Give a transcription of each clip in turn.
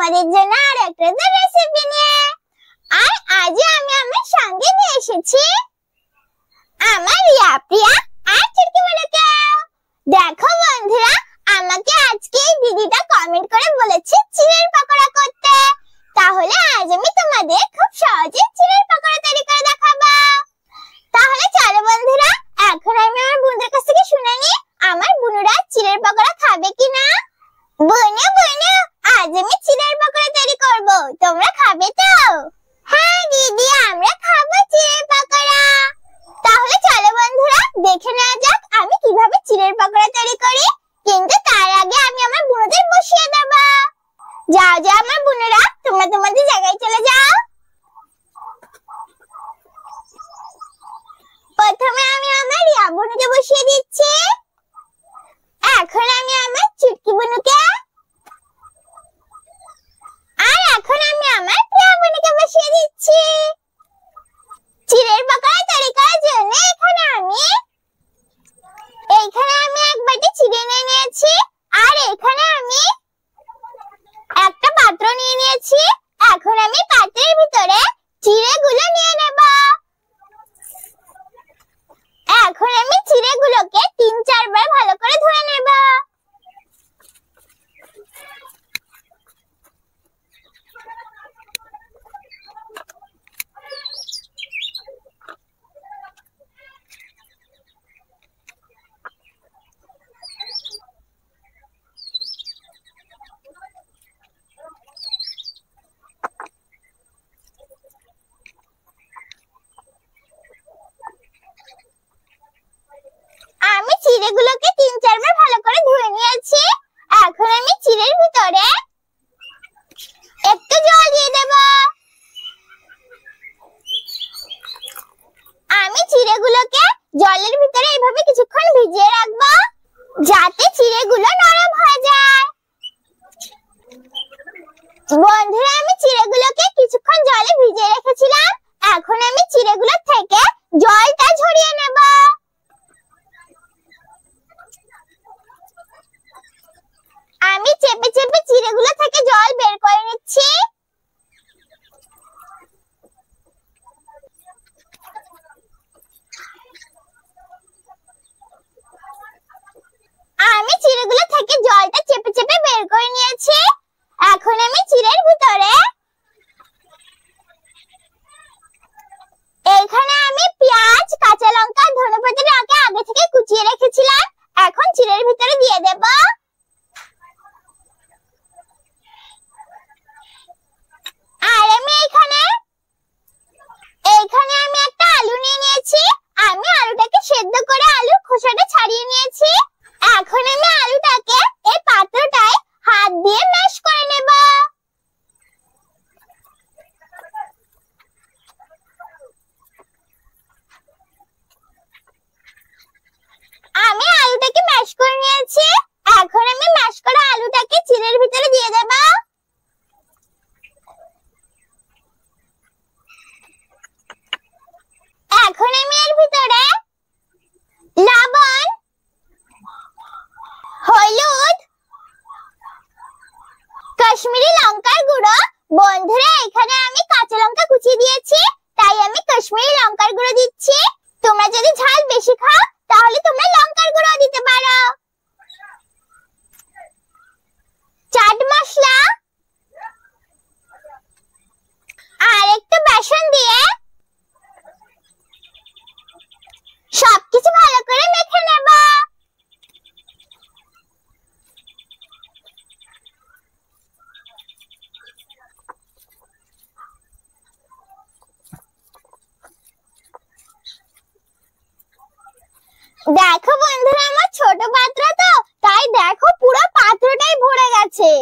তোমাদের জন্য আর একটা রেসিপি নিয়ে। আর আজ আমি আমার সঙ্গে নিয়ে এসেছি আমার রিয়া প্রিয়া আর চুটকিগুলোকে। দেখো বন্ধুরা, আমাকে আজকে এই দিদিটা কমেন্ট করে বলেছে চিড়ের পকোড়া করতে। তাহলে আজ আমি তোমাদের খুব সহজে চিড়ের পকোড়া তৈরি করে দেখাবো। তাহলে চলো বন্ধুরা, এখন আমি আমার বন্ধুদের কাছ থেকে শুনে নিই আমার বুনুরা চিড়ের পকোড়া খাবে কিনা। বুনু বুনু, আজ আমি চিড়ের পকোড়া তৈরি করব, তোমরা খাবে তো? হ্যাঁ দিদি, আমরা খাবো চিড়ের পকোড়া। তাহলে চলো বন্ধুরা, দেখে নেওয়া যাক আমি কিভাবে চিড়ের পকোড়া তৈরি করি। কিন্তু তার আগে আমি আমার বুনুদের বসিয়ে দেব। যাও যাও আমার বুনুরা, তোমরা তোমাদের জায়গায় চলে যাও। প্রথমে আমি আমার রিয়া বুনুকে বসিয়ে দিচ্ছি। এখন আমি আমার চুটকি বুনুকে, আর এখন আমি আমার প্রিয়া বুনুকে বসিয়ে দিচ্ছি। চিড়ের পকোড়া তৈরি করার জন্য এইখানে আমি এক বাটি চিড়ে নিয়ে নিয়েছি। আর এখানে আমি একটা পাত্র নিয়ে নিয়েছি। এখন আমি পাত্রের ভিতরে চিড়েগুলো নিয়ে নেব। এখন আমি চিড়েগুলোকে ৩-৪ বার ভালো করে ধুয়ে নেব। আমি চিড়েগুলোকে ৩-৪ বার ভালো করে ধুয়ে নিয়েছি। এখন আমি চিড়ের ভিতরে একটু জল দিয়ে দেব। আমি চিড়েগুলোকে জলের ভিতরে এইভাবে কিছুক্ষণ ভিজিয়ে রাখবো, যাতে চিড়েগুলো নরম হয়ে যায়। বন্ধুরা, আমি চিড়েগুলোকে কিছুক্ষণ জলে ভিজিয়ে রেখেছিলাম। এখন আমি চিড়েগুলো থেকে জলটা ঝরিয়ে নেব। আমি চেপে চেপে চিড়েগুলো থেকে জল বের করে নিচ্ছি। আমি চিড়েগুলো থেকে জলটা চেপে চেপে বের করে নিয়েছি। এখন আমি চিড়ের ভিতরে এখানে আমি পেঁয়াজ, কাঁচা লঙ্কা, ধনেপাতার আগে থেকে কুচিয়ে রেখেছিলাম। এখন চিড়ের ভিতরে দিয়ে দেব। আর আমি এখানে আমি একটা আলু নিয়ে নিয়েছি। আমি আলুটাকে সেদ্ধ করে আলুর খোসাটা ছাড়িয়ে নিয়েছি। এখন আমি আলুটাকে এই পাত্রটায় হাত দিয়ে ম্যাশ করে নেব। আমি আলুটাকে ম্যাশ করে নিয়েছি। এখন আমি ম্যাশ করা আলুটাকে চিড়ের ভিতরে দিয়ে দেব। এখন আমি এর ভিতরে লবণ, হলুদ, কাশ্মীরি লঙ্কার গুঁড়ো, বন্ধুরা এখানে আমি কাঁচা লঙ্কা কুচিয়ে দিয়েছি, তাই আমি কাশ্মীরি লঙ্কার গুঁড়ো দিচ্ছি। তোমরা যদি ঝাল বেশি খাও তাহলে তোমরা লঙ্কার গুঁড়ো দিতে পারো। চাট মশলা আর একটু বেসন দিয়ে সবকিছু ভালো করে মেখে নেব। দেখো বন্ধুরা, আমার ছোট পাত্র তো, তাই দেখো পুরো পাত্রটাই ভরে গেছে।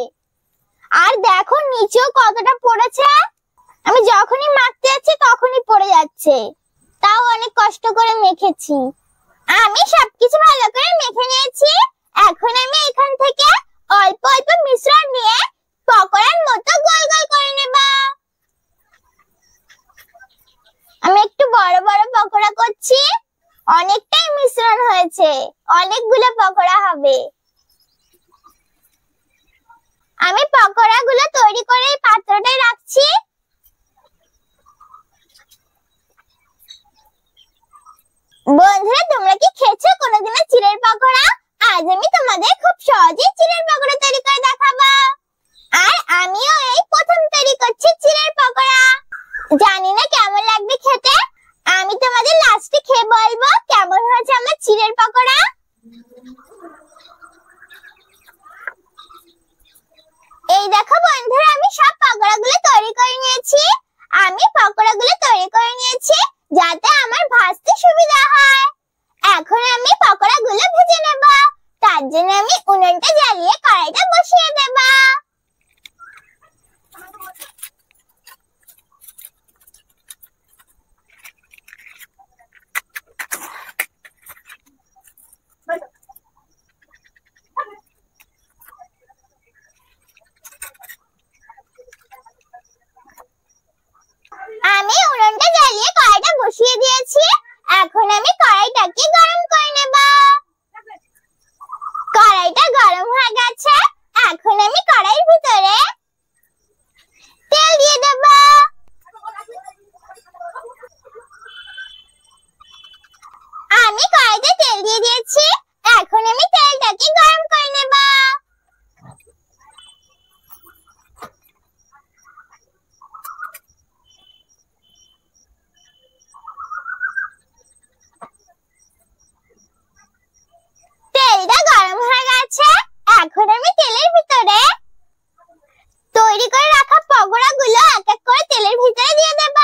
আর দেখো নিচেও কতটা পড়েছে। আমি যখনই মাখতে যাচ্ছি তখনই পড়ে যাচ্ছে, তাও অনেক কষ্ট করে মেখেছি। আমি সবকিছু ভালো করে মেখে নিয়েছি। এখন আমি এখান থেকে অল্প অল্প মিশ্রণ নিয়ে পকোড়ার মতো গোল গোল করে নেব। আমি একটু বড় বড় পকোড়া করছি, অনেকটাই মিশ্রণ হয়েছে, অনেকগুলো পকোড়া হবে। আমি পকোড়াগুলো তৈরি করে জ্বালিয়ে কড়াইটা বসিয়ে দিয়েছি। এখন আমি কড়াইটাকে গরম করে নেব। কড়াইটা গরম হয়ে গেছে। এখন আমি কড়াইয়ের ভিতরে তেল দিয়ে দেব। আমি কড়াইতে তেল দিয়ে দিয়েছি। এখন আমি তেলটাকে গরম করে নেব। তেলটা গরম হয়ে গেছে। এখন আমি তেলের ভিতরে তৈরি করে রাখা পকোড়াগুলো এক এক করে তেলের ভিতরে দিয়ে দেব।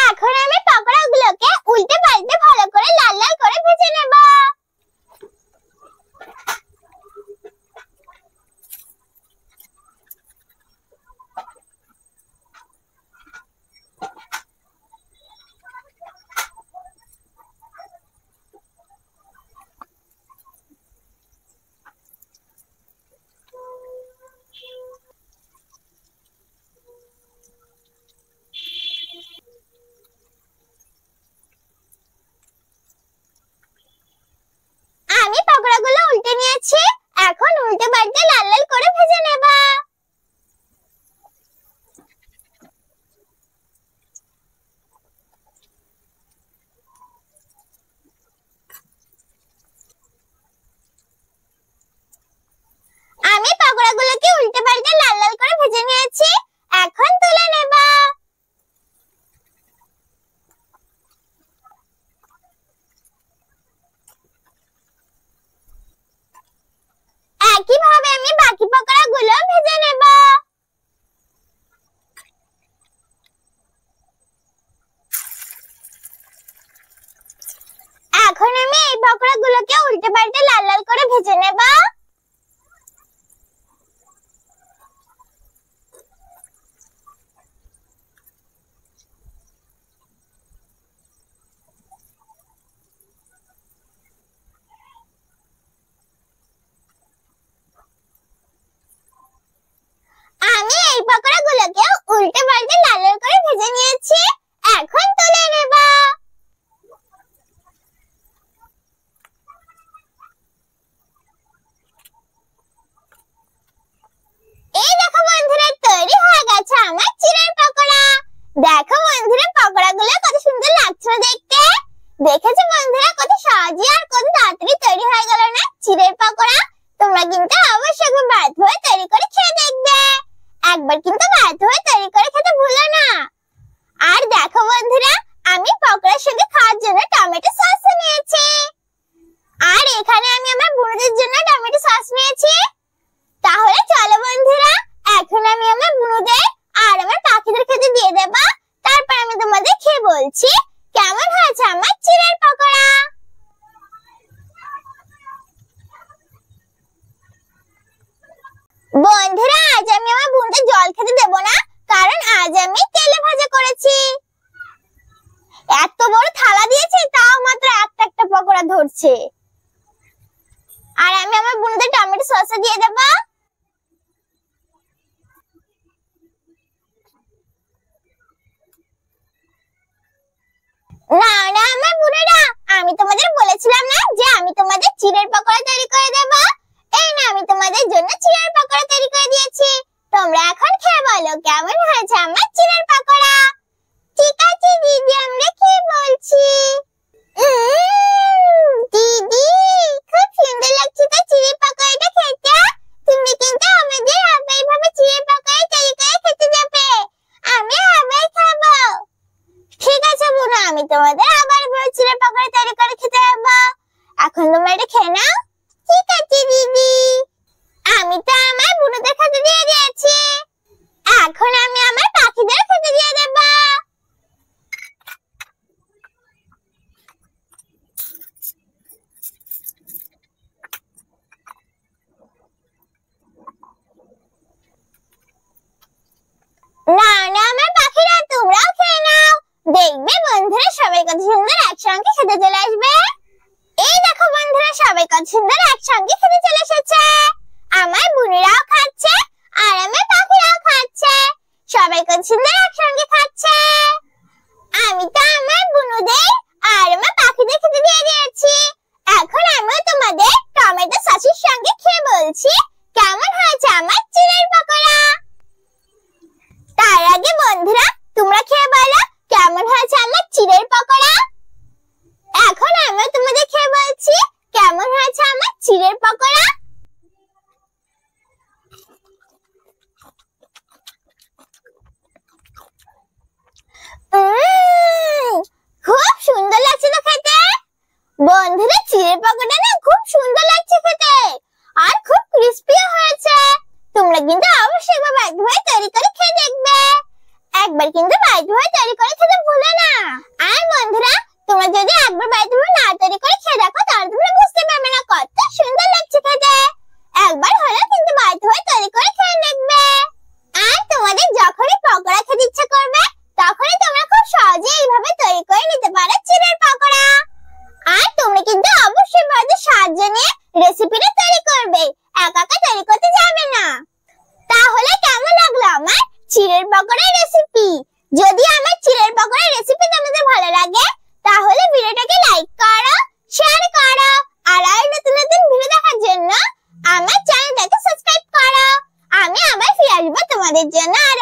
এখন আমি পকোড়াগুলোকে উল্টে পাল্টে ভালো করে লাল লাল করে ভেজে নেব। আমি পকোড়াগুলো উল্টে নিয়েছি। এখন উল্টে পাল্টে লাল লাল করে ভেজে নেব। আমি পকোড়াগুলোকে উল্টে পাল্টে লাল লাল করে ভেজে নিয়েছি। এখন তুলে নেব। একইভাবে আমি বাকি পকোড়াগুলো ভেজে নেব। এখন আমি এই পকোড়াগুলোকে উল্টে পাল্টে লাল লাল করে ভেজে নেব। আমি এই পকোড়াগুলোকে উল্টে পাল্টে লাল লাল করে ভেজে নিয়েছি। এখন তুলে নেব। এই দেখো বন্ধুরা, তৈরি হয়ে গেছে আমার চিড়ের পকোড়া। দেখো বন্ধুরা, পকোড়াগুলো কত সুন্দর লাগছে দেখতে। দেখেছো বন্ধুরা, কত সহজে আর কত তাড়াতাড়ি তৈরি হয়ে গেল না চিড়ের পকোড়া। তোমরা কিন্তু অবশ্যই একবার বাড়িতে হয়ে তৈরি করে খেয়ে দেখবে। একবার কিন্তু বাড়িতে হয়ে তৈরি করে খেতে ভুলো না। আর দেখো বন্ধুরা, আমি পকোড়ার সঙ্গে খাওয়ার জন্য টমেটো সস নিয়েছি। আর এখানে আমি আমার বুনুদের জন্য টমেটো সস নিয়েছি। তাহলে চলো বন্ধুরা, এখন আমি আমার বুনুদের আর আমার পাখিদের খেতে দিয়ে দেব। তারপর আমি তোমাদের খেয়ে বলছি কেমন হয়েছে আমার চিড়ের পকোড়া। বন্ধুরা, আজ আমি আমার বুনুদের জল খেতে দেব না, কারণ আজ আমি তেলে ভাজা করেছি। এত বড় থালা দিয়েছে, তাও মাত্র একটা একটা পকোড়া ধরছে। আর আমি আমার বুনুদের টমেটো সস দিয়ে দেব। না না আমার বুনুরা, আমি তোমাদের বলেছিলাম না যে আমি তোমাদের চিড়ের পকোড়া তৈরি করে দেব। এই না, আমি তোমাদের জন্য চিড়ের পকোড়া তৈরি করে দিয়েছি। তোমরা এখন খেয়ে বলো কেমন হয়েছে আমার চিড়ের পকোড়া। ঠিক আছে দিদি, আমরা খেয়ে বলছি। দিদি, খুব সুন্দর লাগছে তো চিড়ের পকোড়াটা খেতে। তুমি কিন্তু আমাদের আবার এইভাবে চিড়ের পকোড়া তৈরি করে খেতে যাবে। আমি আবার খাবো। ঠিক আছে বুনু, আমি তোমাদের আবার চিড়ের পকোড়া তৈরি করে খেতে যাবো। এখন তোমরা এটা খেয়ে নাও। ঠিক আছে দিদি। আমি তো আমার বুনুদের খেতে দিয়ে দিয়েছি। এখন আমি আমার পাখিদের খেতে দিয়ে দেব। না একসঙ্গে খেতে চলে আসবে। এই দেখো বন্ধুরা, সবাই কত সুন্দর একসঙ্গে খেতে চলে এসেছে। আমার বুনিরাও খাচ্ছে আর আমার পাখিরাও খাচ্ছে। সবাই কত সুন্দর একসঙ্গে খাচ্ছে। আমি তো আমার বুনুদের আর আমার পাখিদের খেতে দিয়ে দিয়েছি। এখন আমি তোমাদের টমেটো সসের সঙ্গে খেয়ে বলছি কেমন হয়েছে আমার চিড়ের পকোড়া। তার আগে বন্ধুরা, তোমরা খেয়ে বলো কেমন হয়েছে আমার চিড়ের পকোড়া। এখন আমি তোমাদের খেয়ে বলছি কেমন হয়েছে আমার চিড়ের পকোড়া। খুব সুন্দর লাগছে তো খেতে। বন্ধুরা, চিড়ের পকোড়া না খুব সুন্দর লাগছে খেতে আর খুব ক্রিস্পিও হয়েছে। তোমরা কিন্তু অবশ্যই বাড়িতে ভাই তৈরি করে খেয়ে দেখবে। একবার কিন্তু বাড়িতে ভাই তৈরি করে খেতে ভুলো না। আর বন্ধুরা, তোমরা যদি একবার বাড়িতে ভাই না তৈরি করে খেয়ে দেখো তাহলে তোমরা বুঝতে পারবে না কত সুন্দর লাগছে খেতে। একবার হলেও কিন্তু বাড়িতে ভাই তৈরি করে খেয়ে দেখবে। আর তোমাদের যখনই পকোড়া খেতে ইচ্ছা করবে তখনই তোমরা খুব সহজে এইভাবে তৈরি করে নিতে পারো চিড়ের পকোড়া। আর তোমরা কিন্তু অবশ্যই বাড়িতে সাহায্য নিয়ে রেসিপিটা তৈরি করবে, একা একা তৈরি করতে যাবে না। তাহলে কেমন লাগলো আমার চিড়ের পকোড়ার রেসিপি? যদি আমার চিড়ের পকোড়ার রেসিপি তোমাদের ভালো লাগে তাহলে ভিডিওটাকে লাইক করো, শেয়ার করো আর আরো নতুন নতুন ভিডিও দেখার জন্য আমার চ্যানেলটাকে সাবস্ক্রাইব করো। আমি আবার ফিরে আসবো তোমাদের জন্য আর